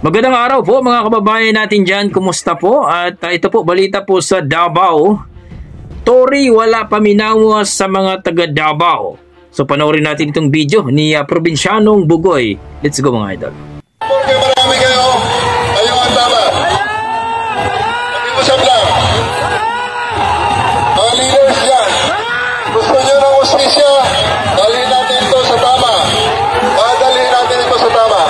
Magandang araw po mga kababayan natin dyan. Kumusta po? At ito po, balita po sa Davao. Tory wala paminawa sa mga taga Davao. So panoorin natin itong video ni Probinsyanong Bugoy. Let's go mga idol. Marami kayo. Kayo ang tama. Mag-iusap lang. Mga leaders dyan. Gusto nyo ng hustisya? Dalhin natin ito sa tama. Dalhin natin ito sa tama.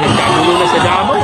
Nagkagulo na sa Davao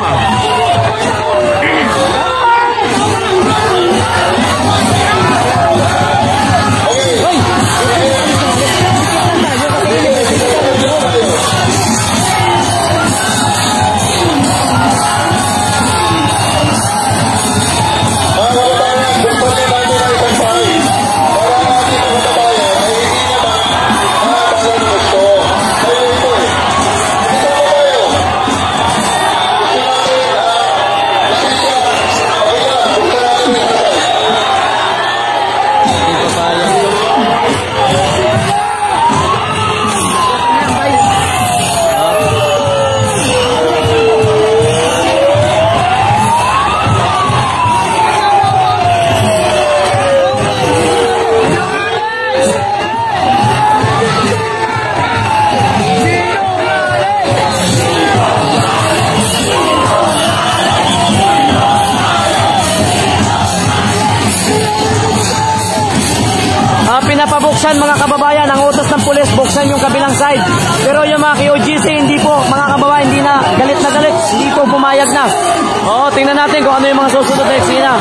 pinapabuksan mga kababayan, ang utos ng pulis, buksan yung kabilang side. Pero yung mga KOGC, hindi po, mga kababayan, hindi na galit, hindi po pumayag na. Oo, tingnan natin kung ano yung mga susunod na eksena.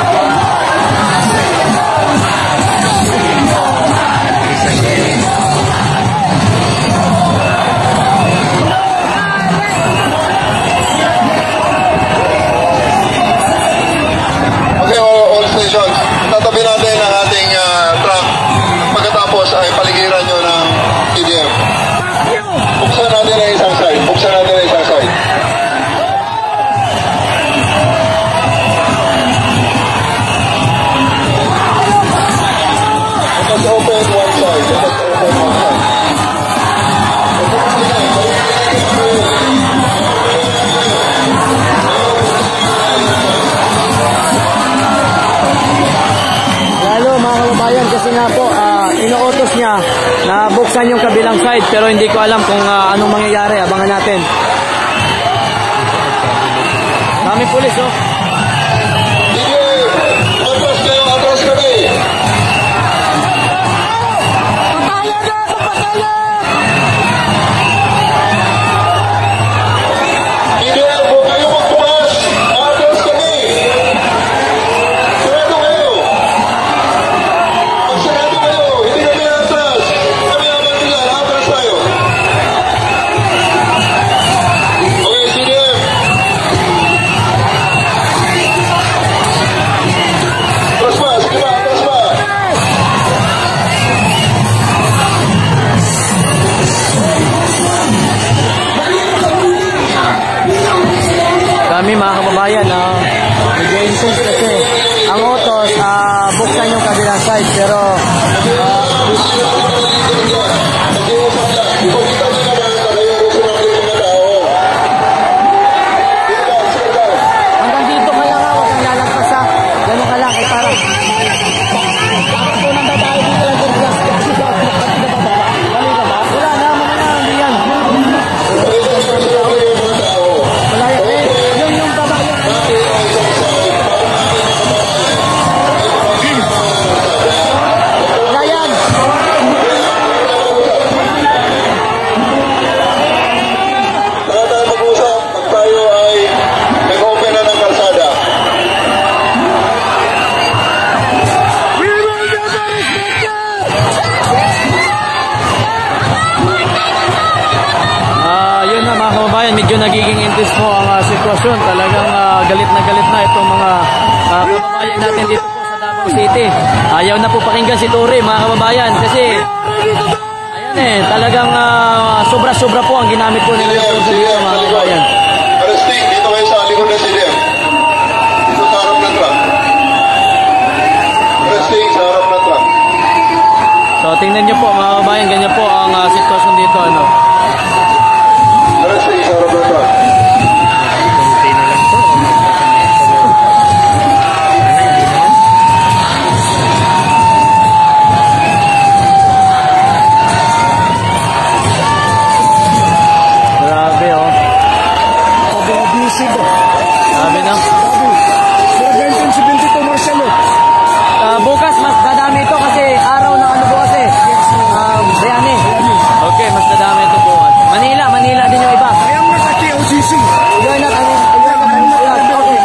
Okay, all stations. Tatabi natin ang ating truck. Pagkatapos ay paligiran nyo ng TDF. Buksan natin ang isang side. Buksan natin ang isang side. Let us open one side. Let us open one side. Lalo mga kababayan, kasi nga po, inuutos niya na buksan yung kabilang side, pero hindi ko alam kung anong mangyayari. Abangan natin. Daming pulis, oh. Sige! Atras kayo! Atras kami! Sige! Huwag kayo magbukas! Atras kami! Sarado kayo! Magsarado kayo! Hindi kami atras! Kami ang mandilan! Atras tayo! Okay, sige! Atras pa! Sige pa! Atras pa! Kami mga kababayan, medyo intense kasi ang utos, buksan yung kabilang side, pero hanggang dito ka lang, huwag kang lalagpas, gano'n ka lang, para wala naman na, hindi yan. Wala yan, yung baba yan. Wala yan. Saka tayo mag-usap pag tayo ay nag-open na ng kalsada. Yun na mga kababayan, medyo nagiging intense po ang sitwasyon. Talagang galit na itong mga kababayan natin dito po sa Davao City. Ayaw na po pakinggan si Tory mga kababayan kasi ayan talagang sobra-sobra po ang ginamit po nila yung dito mga kababayan. Arresting, dito kayo sa likod ng CDM. Dito sa harap ng truck. Arresting sa harap ng truck. So tingnan nyo po mga kababayan, ganyan po ang sitwasyon dito. Ano. Kunti na lang po. Grabe oh. Grabe na. Bukas mas dadami ito kasi araw ng ano bukas eh. Bayani. Okay, mas dadami ito bukas. Manila din yung iba. Ayam na sa KOGC. You're not, okay.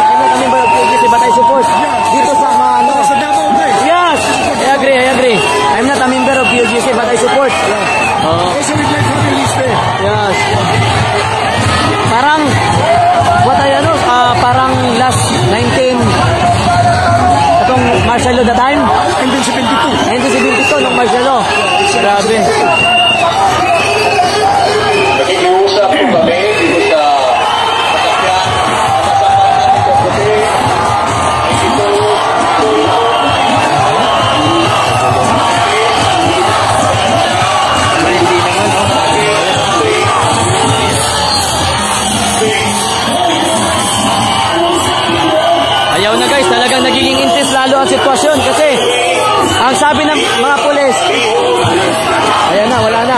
I'm not a member of KOGC but I support. Dito sa mga ano. Sa Davao guys. Yes! I agree. I'm not a member of KOGC but I support. Also we'd like to release there. Yes. Parang, parang last 19, itong martial law that time? 1972 nung martial law. Grabe. Nakikiusap po kami dito sa sasakyan. Kasama natin sa puti. Ayaw na guys, talagang nagiging intense lalo ang sitwasyon kasi ang sabi ng mga pulis, ayan na, wala na.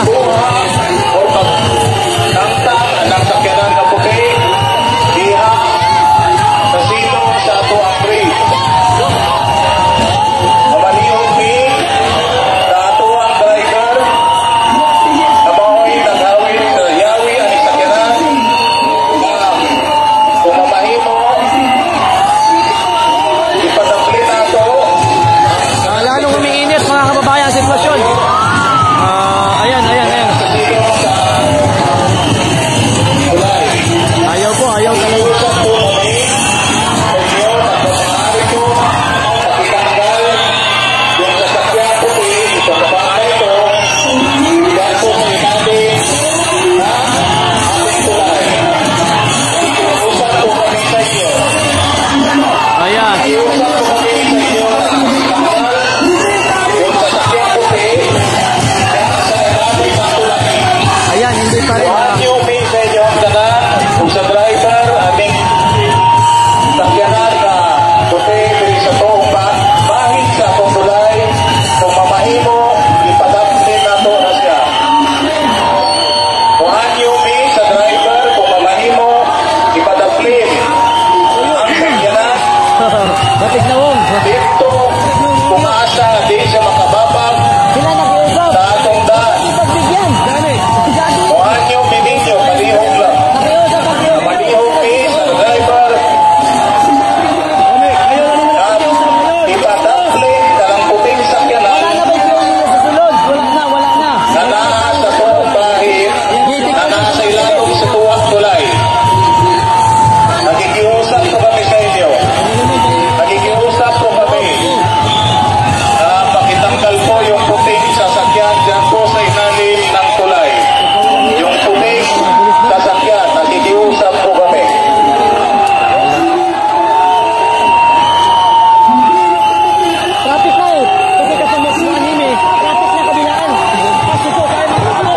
Tangtang ang sakyanan na puti. Diha sa sino sa ato ang break. Mamalihong pin sa ato ang driver. Nabahoy naghawin sa yawi ang sakyanan. Kung mamahimo, ipadapli na ito. Lalong umiinit mga kababayan ang sitwasyon. Ayan. Ayaw talaga. Ayan. Ayan, hindi pa rin. Kung sa driver, aming sakyanan na puti, sa toong bahid sa atong tulay, kung mamahimo, ipadapin na to na siya. Kung anyo sa driver, kung mamahimo, ipadapin ang sakyanan. Batik na wong. Dito, kung asa, di siya makababag Sila nakiusap. sa atong daan. Pagbigyan. Kung anyo ninyo, palihog lang. Nakiusap. Malihog sa driver. Ipadapli dalang puting sakyanan. Wala na ba yung sa sulod? Wala na. Na naa sa tuwang bahid, na naa sa ilalong sa tuwang tulay. Nakikiusap ko kami sa inyo. Nakikiusap ko kami na pakitanggal po yung puting sasakyan dyan po sa ilalim ng tulay. Yung puting sasakyan, nakikiusap ko kami. Traffic na eh. Kasi kasama si anime. Traffic na kabilaan. Pasuko tayo ng ano.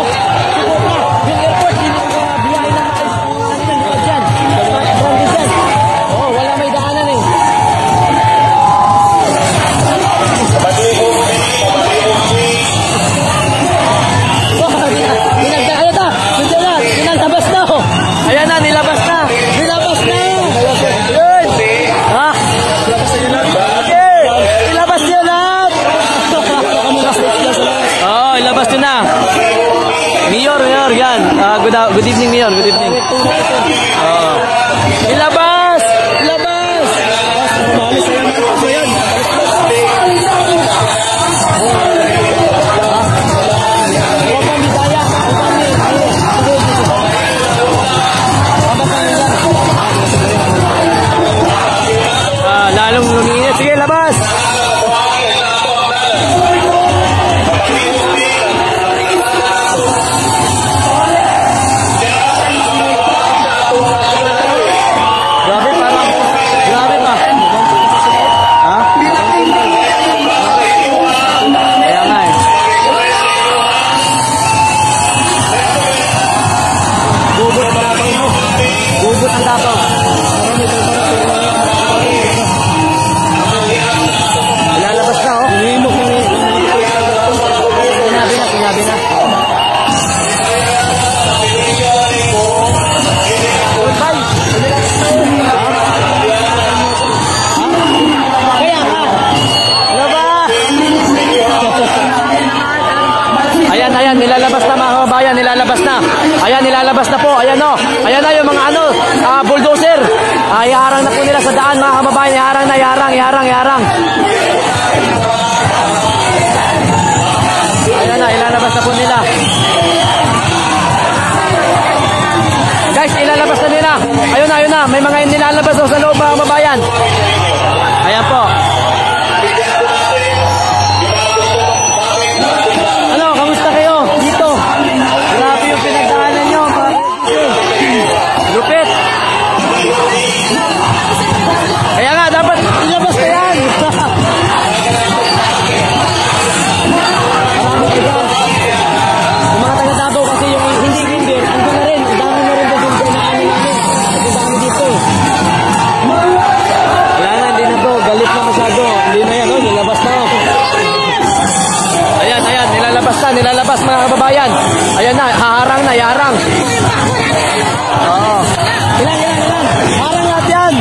Suko pa. Yung airport, hindi na biyahe na maayos. Kanina likod dyan. Brandis dyan. Oo, wala may daanan eh. Malihog Ano ta? Nilabas na. Ayan na, nilabas na. Yun. Ha? Okay. Ilabas niyo lahat. Oo, ilabas niyo na. Mayor, yan. Good evening, Mayor. Good evening. Ilabas. Lalong luminit. Sige, labas. kababayan, nilalabas na. Ayan, nilalabas na po. Ayan o. Ayan na yung mga bulldozer. Iharang na po nila sa daan mga kababayan. Iharang na, iharang. Ayan na, ilalabas na po nila. Guys, ilalabas na nila. Ayun na. May mga nilalabas sa loob mga kababayan. Ayan po. Ano, kamusta kayo dito? Grabe yung pinagdaanan nyo. Lupit. Kaya nga, dapat ilabas na yan. Marami ka dyan. Yung mga taga-Davao kasi yung hindi ando na rin. Ang dami na rin doon na namin. Ang dami dito. Wala na, hindi na to. Galit na masyado. Hindi na yan, nilabas na. Ayan, nilalabas mga kababayan. Ayan na, iharang. Oo. Ilan. Harang lahat yan.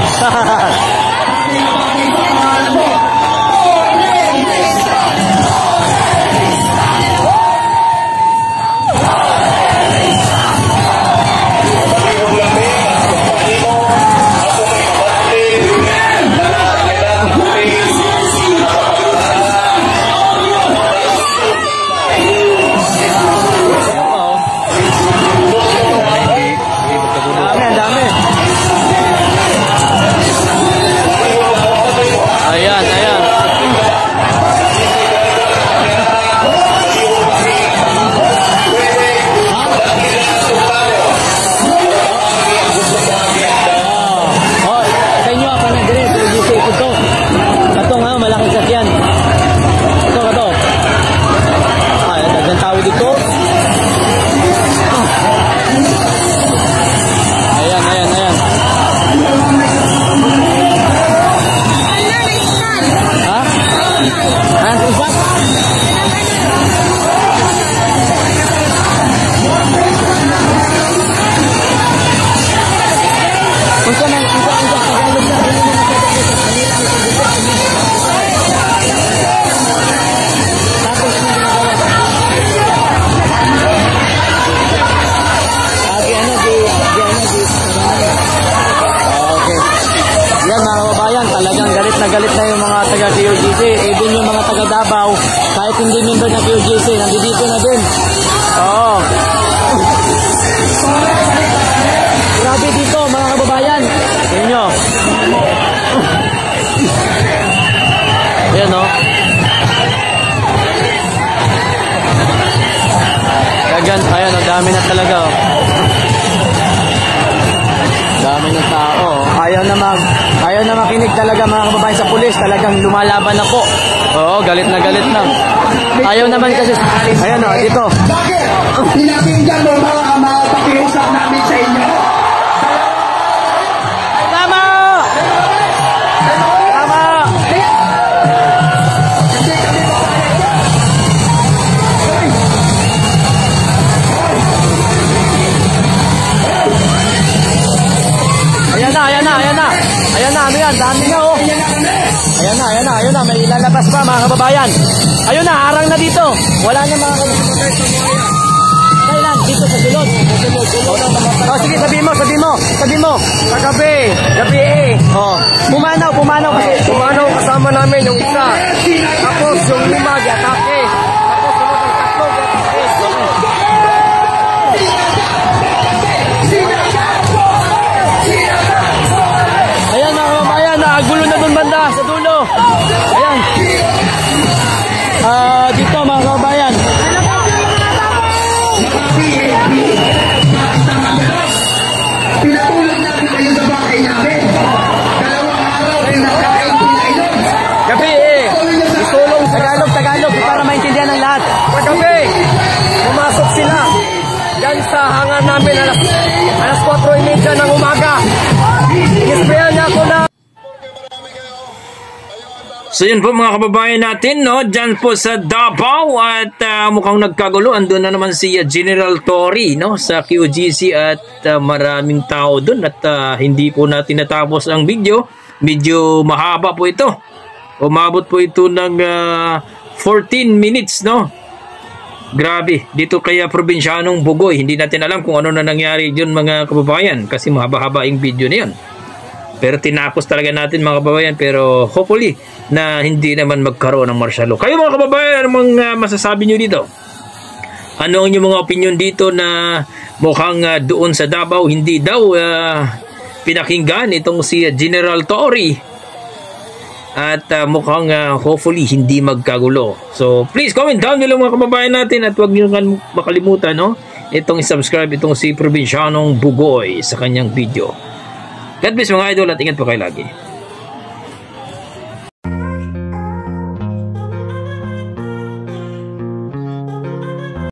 Galit na yung mga taga-QGC, even yung mga taga-Davao, kahit hindi member na QGC, nandito na din. Oo. Grabe dito mga kababayan. Tingnan nyo. Ayan o. Ayan o, dami na talaga o. Dami ng tao. Ayaw na makinig talaga mga kababayan sa pulis. Talagang lumalaban na po. Oo, galit na. Ayaw naman kasi. Ayan o, dito. Bakit? Pinapinggan mo mga pakiusap namin sa inyo. Tama! Ayan na, ano yan? Dami na oh. Ayan na. May ilalabas pa mga kababayan. Ayun na, harang na dito. Wala na mga kababayan. Kailan? Dito sa gulod. Oh, sige, sabi mo. Gabi oh. Pumanaw kasi. Pumanaw kasama namin yung isa. Tapos yung lima, atake. Tapos sunod ang tatlo, atake. Ayan mga kababayan, gulo na dun banda sa dulo. Ayan. Dito mga kababayan. Pinatulog natin kayo sa bahay namin. Dalawang araw pinakain pinainom. Gabi isulong Tagalog para maintindihan ng lahat. Kagabi, pumasok sila yan sa hangar namin alas 4:30 ng umaga. Inisprayan niya ako na. So yun po mga kababayan natin, no? Diyan po sa Davao at mukhang nagkagulo. Andun na naman si General Torre, no? Sa QGC at maraming tao dun at hindi po natin natapos ang video. Medyo mahaba po ito. Umabot po ito ng 14 minutes, no? Grabe, dito kaya probinsyanong Bugoy, hindi natin alam kung ano na nangyari dyan mga kababayan kasi mahaba-haba yung video na yun. Pero tinapos talaga natin mga kababayan, pero hopefully na hindi naman magkaroon ng martial law. Kayo mga kababayan, anong masasabi nyo dito? Ano ang inyong mga opinion dito na mukhang doon sa Davao hindi daw pinakinggan itong si General Torre? At mukhang hopefully hindi magkagulo. So please comment down below mga kababayan natin at huwag niyo makalimutan itong subscribe itong si Probinsyanong Bugoy sa kanyang video. God bless mga idol at ingat po kayo lagi.